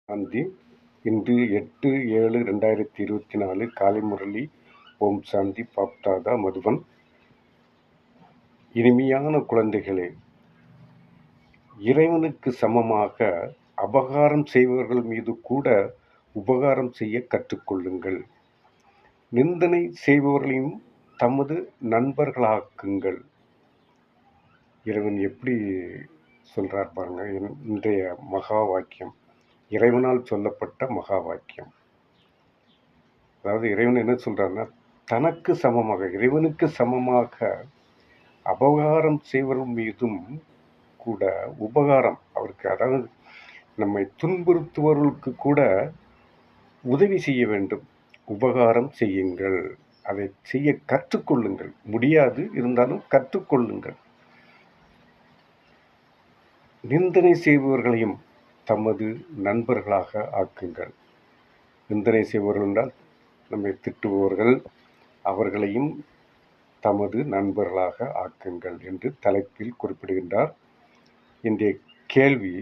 சாந்தி. இன்று 8/7/2024 காலை முரளி. ஓம் சாந்தி. பாப்தாதா மதுபன். இனிமையான குழந்தைகளே, இறைவனுக்கு சமமாக அபகாரம் செய்பவர்கள் மீது கூட உபகாரம் செய்ய கற்றுக்கொள்ளுங்கள். நிந்தனை செய்பவர்களையும் தமது நண்பர்களாக்குங்கள். இறைவன் எப்படி சொல்றார் பாருங்க. இன்றைய மகா வாக்கியம், இறைவனால் சொல்லப்பட்ட மகா வாக்கியம். அதாவது இறைவன் என்ன சொல்றாருன்னா, தனக்கு சமமாக, இறைவனுக்கு சமமாக அபகாரம் செய்வர்கள் மீதும் கூட உபகாரம், அவருக்கு, அதாவது நம்மை துன்புறுத்துவர்களுக்கு கூட உதவி செய்ய வேண்டும். உபகாரம் செய்யுங்கள், அதை செய்ய கற்றுக்கொள்ளுங்கள். முடியாது, இருந்தாலும் கற்றுக்கொள்ளுங்கள். நிந்தனை செய்பவர்களையும் தமது நண்பர்களாக ஆக்குங்கள். நிந்தனை செய்பவர்கள் என்றால் நம்மை திட்டுபவர்கள், அவர்களையும் தமது நண்பர்களாக ஆக்குங்கள் என்று தலைப்பில் குறிப்பிடுகின்றார். இன்றைய கேள்வி,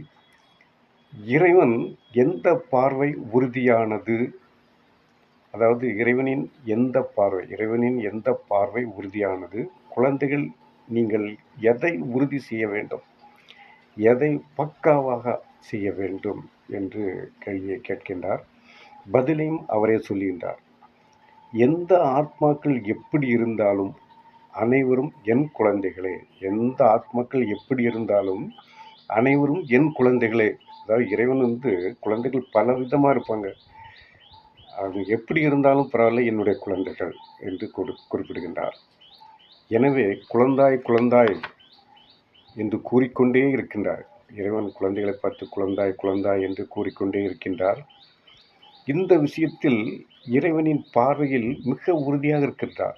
இறைவன் எந்த பார்வை உறுதியானது? அதாவது இறைவனின் எந்த பார்வை உறுதியானது? குழந்தைகள், நீங்கள் எதை உறுதி செய்ய வேண்டும், எதை பக்காவாக செய்ய வேண்டும் என்று கேள்வியை கேட்கின்றார். பதிலையும் அவரே சொல்லுகின்றார். எந்த ஆத்மாக்கள் எப்படி இருந்தாலும் அனைவரும் என் குழந்தைகளே. எந்த ஆத்மாக்கள் எப்படி இருந்தாலும் அனைவரும் என் குழந்தைகளே. அதாவது இறைவன் குழந்தைகள் பல விதமாக இருப்பாங்க. அது எப்படி இருந்தாலும் பரவாயில்ல, என்னுடைய குழந்தைகள் என்று குறிப்பிடுகின்றார். எனவே குழந்தாய் குழந்தாய் என்று கூறிக்கொண்டே இருக்கின்றார். இறைவன் குழந்தைகளை பார்த்து குழந்தாய் குழந்தாய் என்று கூறிக்கொண்டே இருக்கின்றார். இந்த விஷயத்தில் இறைவனின் பார்வையில் மிக உறுதியாக இருக்கின்றார்.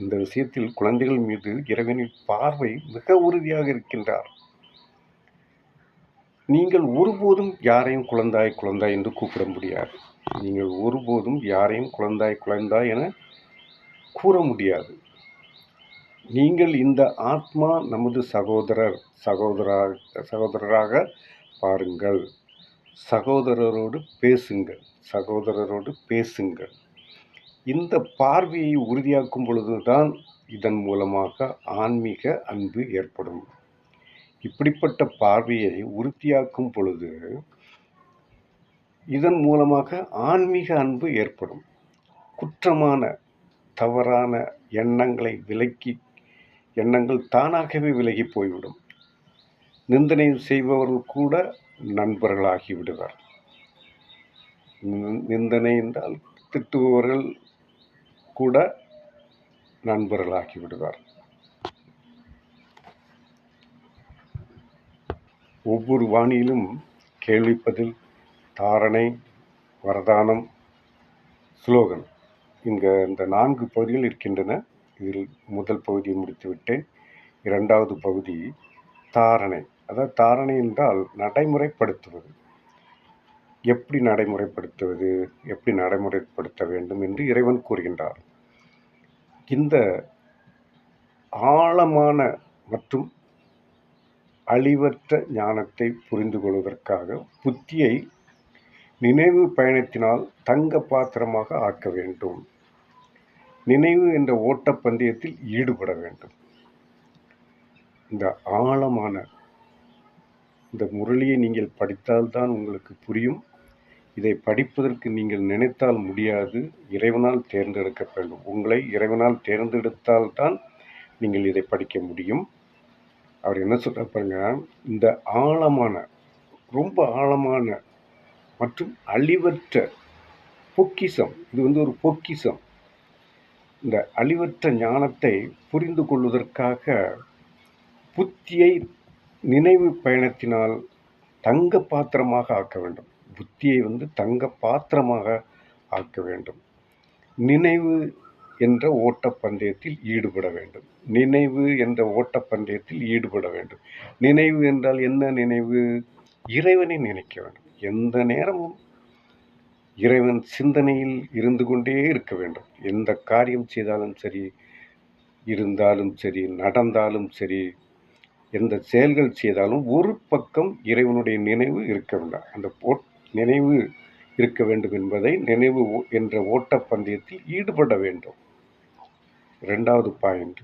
இந்த விஷயத்தில் குழந்தைகள் மீது இறைவனின் பார்வை மிக உறுதியாக இருக்கின்றார். நீங்கள் ஒருபோதும் யாரையும் குழந்தாய் குழந்தாய் என்று கூப்பிட முடியாது. நீங்கள் ஒருபோதும் யாரையும் குழந்தாய் குழந்தாய் என கூற முடியாது. நீங்கள் இந்த ஆத்மா நமது சகோதரராக பாருங்கள். சகோதரரோடு பேசுங்கள். இந்த பார்வையை உறுதியாக்கும் பொழுதுதான் இதன் மூலமாக ஆன்மீக அன்பு ஏற்படும். இப்படிப்பட்ட பார்வையை உறுதியாக்கும் பொழுது இதன் மூலமாக ஆன்மீக அன்பு ஏற்படும். குற்றமான தவறான எண்ணங்கள் தானாகவே விலகி போய்விடும். நிந்தனை செய்பவர்கள் கூட நண்பர்களாகி விடுவார். நிந்தனை என்றால் திட்டுபவர்கள் கூட நண்பர்களாகி விடுவார். ஒவ்வொரு வாணியிலும் கேள்விப்பதில், தாரணை, வரதானம், ஸ்லோகன், இந்த 4 பகுதிகள் இருக்கின்றன. இதில் முதல் பகுதியை முடித்துவிட்டேன். இரண்டாவது பகுதி தாரணை. அதாவது தாரணை என்றால் நடைமுறைப்படுத்துவது. எப்படி நடைமுறைப்படுத்த வேண்டும் என்று இறைவன் கூறுகின்றார். இந்த ஆழமான மற்றும் அழிவற்ற ஞானத்தை புரிந்து கொள்வதற்காக புத்தியை நினைவு பயணத்தினால் தங்க பாத்திரமாக ஆக்க வேண்டும். நினைவு என்ற ஓட்டப்பந்தயத்தில் ஈடுபட வேண்டும். இந்த ஆழமான இந்த முரளியை நீங்கள் படித்தால்தான் உங்களுக்கு புரியும். இதை படிப்பதற்கு நீங்கள் நினைத்தால் முடியாது. இறைவனால் தேர்ந்தெடுக்க வேண்டும். உங்களை இறைவனால் தேர்ந்தெடுத்தால்தான் நீங்கள் இதை படிக்க முடியும். அவர் என்ன சொல்றார் பாருங்க. இந்த ஆழமான, ரொம்ப ஆழமான மற்றும் அழிவற்ற பொக்கிஷம், இது ஒரு பொக்கிஷம். இந்த அழிவற்ற ஞானத்தை புரிந்து கொள்வதற்காக புத்தியை நினைவு பயணத்தினால் தங்க பாத்திரமாக ஆக்க வேண்டும். புத்தியை தங்க பாத்திரமாக ஆக்க வேண்டும். நினைவு என்ற ஓட்டப்பந்தயத்தில் ஈடுபட வேண்டும். நினைவு என்றால் என்ன நினைவு? இறைவனை நினைக்க வேண்டும். எந்த நேரமும் இறைவன் சிந்தனையில் இருந்து கொண்டே இருக்க வேண்டும். எந்த காரியம் செய்தாலும் சரி, இருந்தாலும் சரி, நடந்தாலும் சரி, எந்த செயல்கள் செய்தாலும் ஒரு பக்கம் இறைவனுடைய நினைவு இருக்க வேண்டும். அந்த நினைவு இருக்க வேண்டும் என்பதை நினைவு என்ற ஓட்டப்பந்தயத்தில் ஈடுபட வேண்டும். 2வது பாயிண்ட்,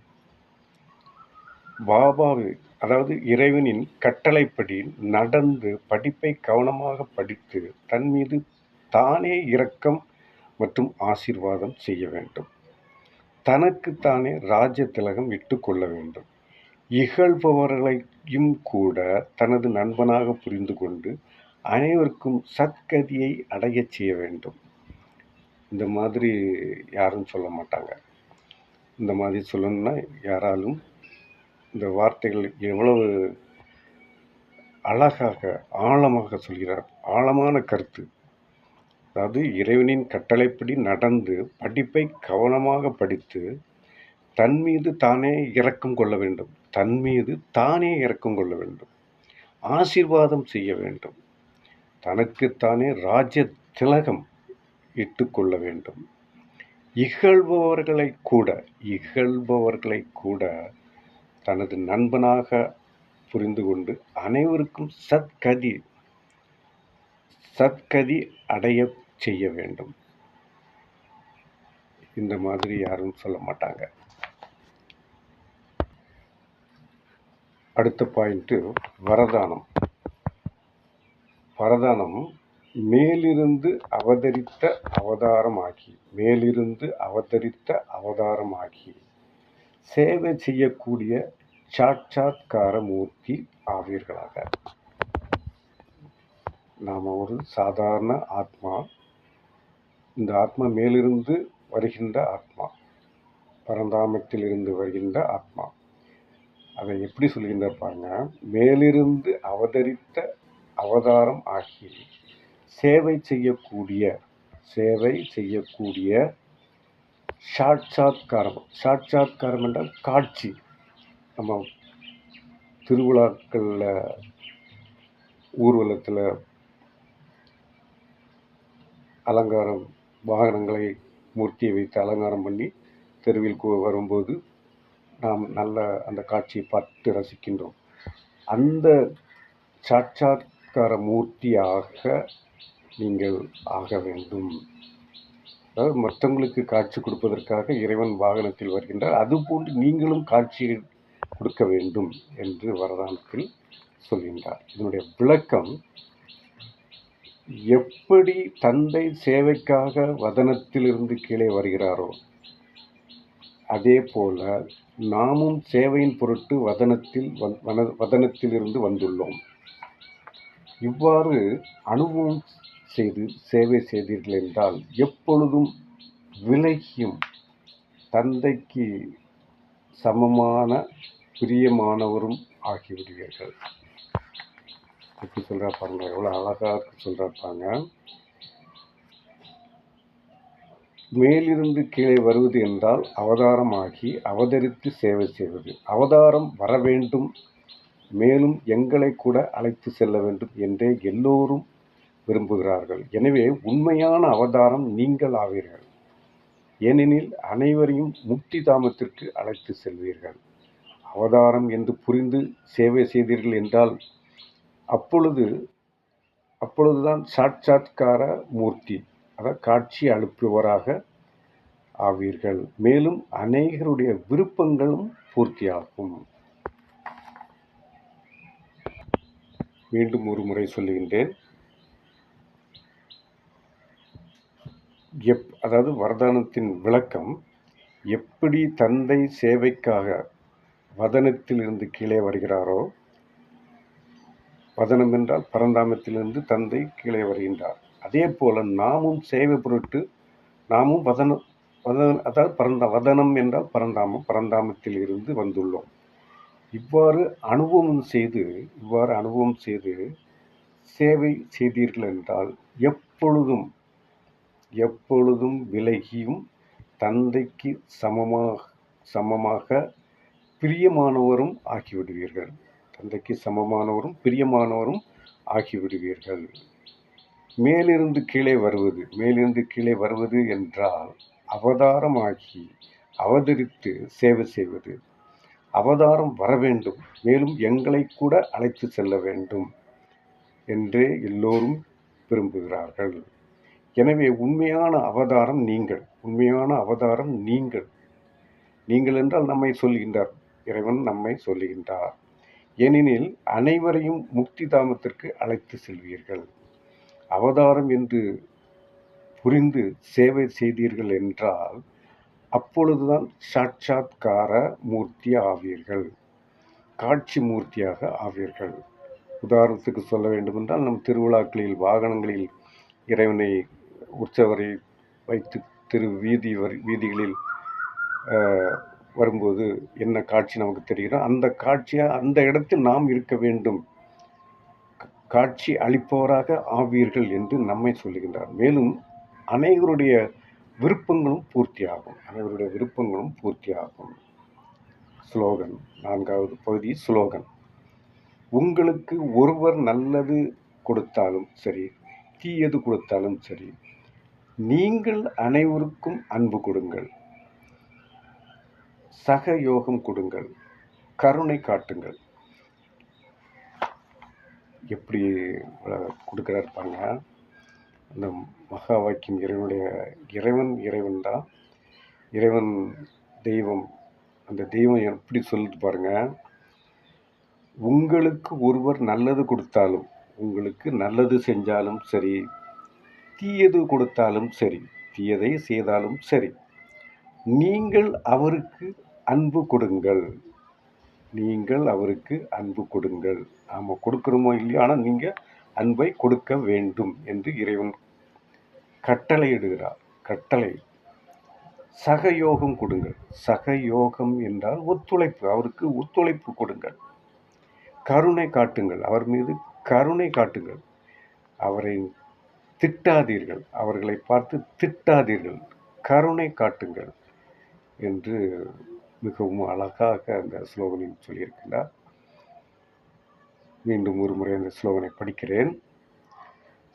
பாபாவை அதாவது இறைவனின் கட்டளைப்படி நடந்து படிப்பை கவனமாக படித்து தன் மீது தானே இரக்கம் மற்றும் ஆசீர்வாதம் செய்ய வேண்டும். தனக்குத்தானே ராஜ்ய திலகம் இட்டு கொள்ள வேண்டும். இகழ்பவர்களையும் கூட தனது நண்பனாக புரிந்து கொண்டு அனைவருக்கும் சத்கதியை அடையச் செய்ய வேண்டும். இந்த மாதிரி யாரும் சொல்ல மாட்டாங்க. இந்த மாதிரி சொல்லணும்னா யாராலும் இந்த வார்த்தைகள் எவ்வளவு அழகாக ஆழமாக சொல்கிறார். ஆழமான கருத்து. அதாவது இறைவனின் கட்டளைப்படி நடந்து படிப்பை கவனமாக படித்து தன் மீது தானே இரக்கம் கொள்ள வேண்டும். தன் மீது தானே இரக்கம் கொள்ள வேண்டும். ஆசீர்வாதம் செய்ய வேண்டும். தனக்குத்தானே ராஜ்ய திலகம் இட்டு கொள்ள வேண்டும். இகழ்பவர்களை கூட தனது நண்பனாக புரிந்து கொண்டு அனைவருக்கும் சத்கதி அடைய செய்ய வேண்டும். இந்த மாதிரி யாரும் சொல்ல மாட்டாங்க. அடுத்த பாயிண்ட், வரதானம். வரதானம் மேலிருந்து அவதரித்த அவதாரமாகி சேவை செய்யக்கூடிய சாட்சாத்கார மூர்த்தி ஆவீர்களாக. நாம் ஒரு சாதாரண ஆத்மா. இந்த ஆத்மா மேலிருந்து வருகின்ற ஆத்மா, பரந்தாமத்தில் இருந்து வருகின்ற ஆத்மா. அதை எப்படி சொல்கின்றார் பாருங்க. மேலிருந்து அவதரித்த அவதாரம் ஆகி சேவை செய்யக்கூடிய சாட்சாத்காரம் என்றால் காட்சி. நம்ம திருவிழாக்களில் ஊர்வலத்தில் அலங்காரம், வாகனங்களை மூர்த்தியை வைத்து அலங்காரம் பண்ணி தெருவில் வரும்போது நாம் நல்ல அந்த காட்சியை பார்த்து ரசிக்கின்றோம். அந்த சாட்சாத்கார மூர்த்தியாக நீங்கள் ஆக வேண்டும். அதாவது மற்றவங்களுக்கு காட்சி கொடுப்பதற்காக இறைவன் வாகனத்தில் வருகின்றார். அதுபோன்று நீங்களும் காட்சி கொடுக்க வேண்டும் என்று வரதானத்தில் சொல்கின்றார். இதனுடைய விளக்கம், எப்படி தந்தை சேவைக்காக வதனத்திலிருந்து கீழே வருகிறாரோ அதே போல நாமும் சேவையின் பொருட்டு வதனத்திலிருந்து வந்துள்ளோம். இவ்வாறு அனுபவம் செய்து சேவை செய்தீர்கள் என்றால் எப்பொழுதும் விலகியும் தந்தைக்கு சமமான பிரியமானவரும் ஆகிவிடுவீர்கள். எப்படி சொல்றார் பாருங்க, எவ்வளோ அழகாக சொல்றார் பாருங்க. மேலிருந்து கீழே வருவது என்றால் அவதாரமாகி அவதரித்து சேவை செய்வது. அவதாரம் வர வேண்டும், மேலும் எங்களை கூட அழைத்து செல்ல வேண்டும் என்றே எல்லோரும் விரும்புகிறார்கள். எனவே உண்மையான அவதாரம் நீங்கள் ஆவீர்கள். ஏனெனில் அனைவரையும் முக்தி தாமத்திற்கு அழைத்து செல்வீர்கள். அவதாரம் என்று புரிந்து சேவை செய்தீர்கள் என்றால் அப்பொழுதுதான் சாட்சாத்கார மூர்த்தி, அதாவது காட்சி அளிப்பவராக ஆவீர்கள். மேலும் அநேகருடைய விருப்பங்களும் பூர்த்தியாகும். மீண்டும் ஒரு முறை சொல்லுகின்றேன். அதாவது வரதானத்தின் விளக்கம், எப்படி தந்தை சேவைக்காக வதனத்திலிருந்து கீழே வருகிறாரோ, வதனம் என்றால் பரந்தாமத்திலிருந்து தந்தை கீழே வருகின்றார், அதே போல நாமும் சேவை பொருட்டு நாமும் அதாவது வதனம் என்றால் பரந்தாமத்தில் இருந்து வந்துள்ளோம். இவ்வாறு அனுபவம் செய்து சேவை செய்தீர்கள் என்றால் எப்பொழுதும் விலகியும் தந்தைக்கு சமமாக பிரியமானவரும் ஆகிவிடுவீர்கள். மேலிருந்து கீழே வருவது என்றால் அவதாரமாகி அவதரித்து சேவை செய்வது. அவதாரம் வர வேண்டும், மேலும் எங்களை கூட அழைத்து செல்ல வேண்டும் என்றே எல்லோரும் விரும்புகிறார்கள். எனவே உண்மையான அவதாரம் நீங்கள். உண்மையான அவதாரம் நீங்கள். நீங்கள் என்றால் நம்மை சொல்கின்றார். இறைவன் நம்மை சொல்லுகின்றார். ஏனெனில் அனைவரையும் முக்தி தாமத்திற்கு அழைத்து செல்வீர்கள். அவதாரம் என்று புரிந்து சேவை செய்தீர்கள் என்றால் அப்பொழுதுதான் சாட்சாத்கார மூர்த்தி ஆவீர்கள். காட்சி மூர்த்தியாக ஆவீர்கள். உதாரணத்துக்கு சொல்ல வேண்டுமென்றால் நம் திருவிழாக்களில் வாகனங்களில் இறைவனை உற்சவரை வைத்து வீதிகளில் வரும்போது என்ன காட்சி நமக்கு தெரிகிறோம், அந்த காட்சியாக அந்த இடத்தில் நாம் இருக்க வேண்டும். காட்சி அளிப்பவராக ஆவீர்கள் என்று நம்மை சொல்லுகின்றார். மேலும் அனைவருடைய விருப்பங்களும் பூர்த்தியாகும். அனைவருடைய விருப்பங்களும் பூர்த்தியாகும். ஸ்லோகன், 4வது பகுதி ஸ்லோகன். உங்களுக்கு ஒருவர் நல்லது கொடுத்தாலும் சரி, தீயது கொடுத்தாலும் சரி, நீங்கள் அனைவருக்கும் அன்பு கொடுங்கள், சக யோகம் கொடுங்கள், கருணை காட்டுங்கள். எப்படி கொடுக்குறாரு பாருங்க. அந்த மகா வாக்கியம் இறைவன் தான், இறைவன் தெய்வம். அந்த தெய்வம் எப்படி சொல்லுது பாருங்க. உங்களுக்கு ஒருவர் நல்லது கொடுத்தாலும், உங்களுக்கு நல்லது செஞ்சாலும் சரி, தீயது கொடுத்தாலும் சரி, தீயதை செய்தாலும் சரி, நீங்கள் அவருக்கு அன்பு கொடுங்கள். நீங்கள் அவருக்கு அன்பு கொடுங்கள். நாம் கொடுக்குறோமோ இல்லையோ, ஆனால் நீங்கள் அன்பை கொடுக்க வேண்டும் என்று இறைவன் கட்டளை இடுகிறார். கட்டளை. சகயோகம் கொடுங்கள். சகயோகம் என்றால் ஒத்துழைப்பு. அவருக்கு ஒத்துழைப்பு கொடுங்கள். கருணை காட்டுங்கள். அவர் மீது கருணை காட்டுங்கள். அவரை திட்டாதீர்கள். அவர்களை பார்த்து திட்டாதீர்கள். கருணை காட்டுங்கள் என்று மிகவும் அழகாக அந்த ஸ்லோகனில் சொல்லியிருக்கின்றார். மீண்டும் ஒரு முறை அந்த ஸ்லோகனை படிக்கிறேன்.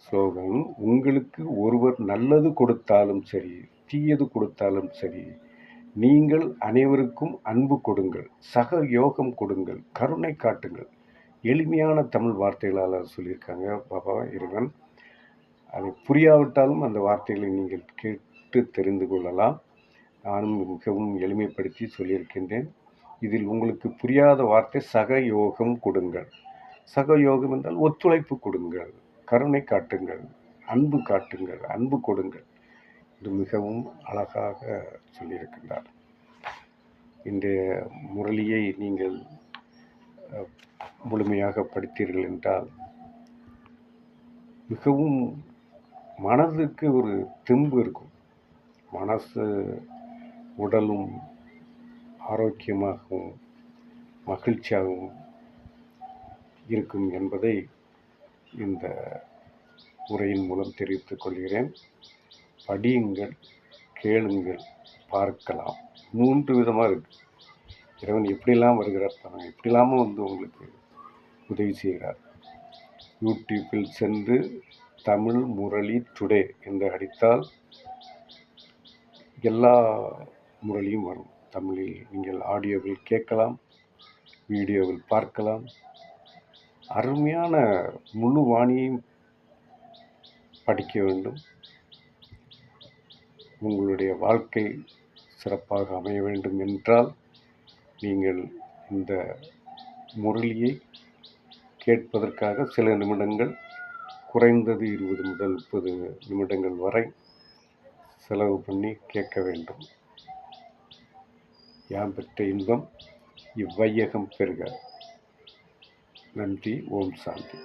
ஸ்லோகன். உங்களுக்கு ஒருவர் நல்லது கொடுத்தாலும் சரி, தீயது கொடுத்தாலும் சரி, நீங்கள் அனைவருக்கும் அன்பு கொடுங்கள், சக யோகம் கொடுங்கள், கருணை காட்டுங்கள். எளிமையான தமிழ் வார்த்தைகளால் சொல்லியிருக்காங்க பாபா இறைவன். அதை புரியாவிட்டாலும் அந்த வார்த்தைகளை நீங்கள் கேட்டு தெரிந்து கொள்ளலாம். நானும் மிகவும் எளிமைப்படுத்தி சொல்லியிருக்கின்றேன். இதில் உங்களுக்கு புரியாத வார்த்தை சக யோகம் கொடுங்கள். சக யோகம் என்றால் ஒத்துழைப்பு கொடுங்கள், கருணை காட்டுங்கள், அன்பு காட்டுங்கள், அன்பு கொடுங்கள். இது மிகவும் அழகாக சொல்லியிருக்கின்றார். இன்றைய முரளியை நீங்கள் முழுமையாக படித்தீர்கள் என்றால் மிகவும் மனதுக்கு ஒரு தெம்பு இருக்கும். மனசு உடலும் ஆரோக்கியமாகவும் மகிழ்ச்சியாகவும் இருக்கும் என்பதை இந்த உரையின் மூலம் தெரிவித்துக் கொள்கிறேன். படியுங்கள், கேளுங்கள், பார்க்கலாம். 3 விதமாக இருக்குது. இறைவன் எப்படிலாம் வருகிறார் பாருங்கள். எப்படிலாமும் உங்களுக்கு உதவி செய்கிறார். யூடியூப்பில் சென்று தமிழ் முரளி டுடே என்று அடித்தால் எல்லா முரளியும் வரும். தமிழில் நீங்கள் ஆடியோவில் கேட்கலாம், வீடியோவில் பார்க்கலாம். அருமையான முழு வாணியையும் படிக்க வேண்டும். உங்களுடைய வாழ்க்கை சிறப்பாக அமைய வேண்டும் என்றால் நீங்கள் இந்த முரளியை கேட்பதற்காக சில நிமிடங்கள், குறைந்தது 20 முதல் 30 நிமிடங்கள் வரை செலவு பண்ணி கேட்க வேண்டும். யாம் பெற்ற இன்பம் இவ்வையகம் பெறுக. நன்றி. ஓம் சாந்தி.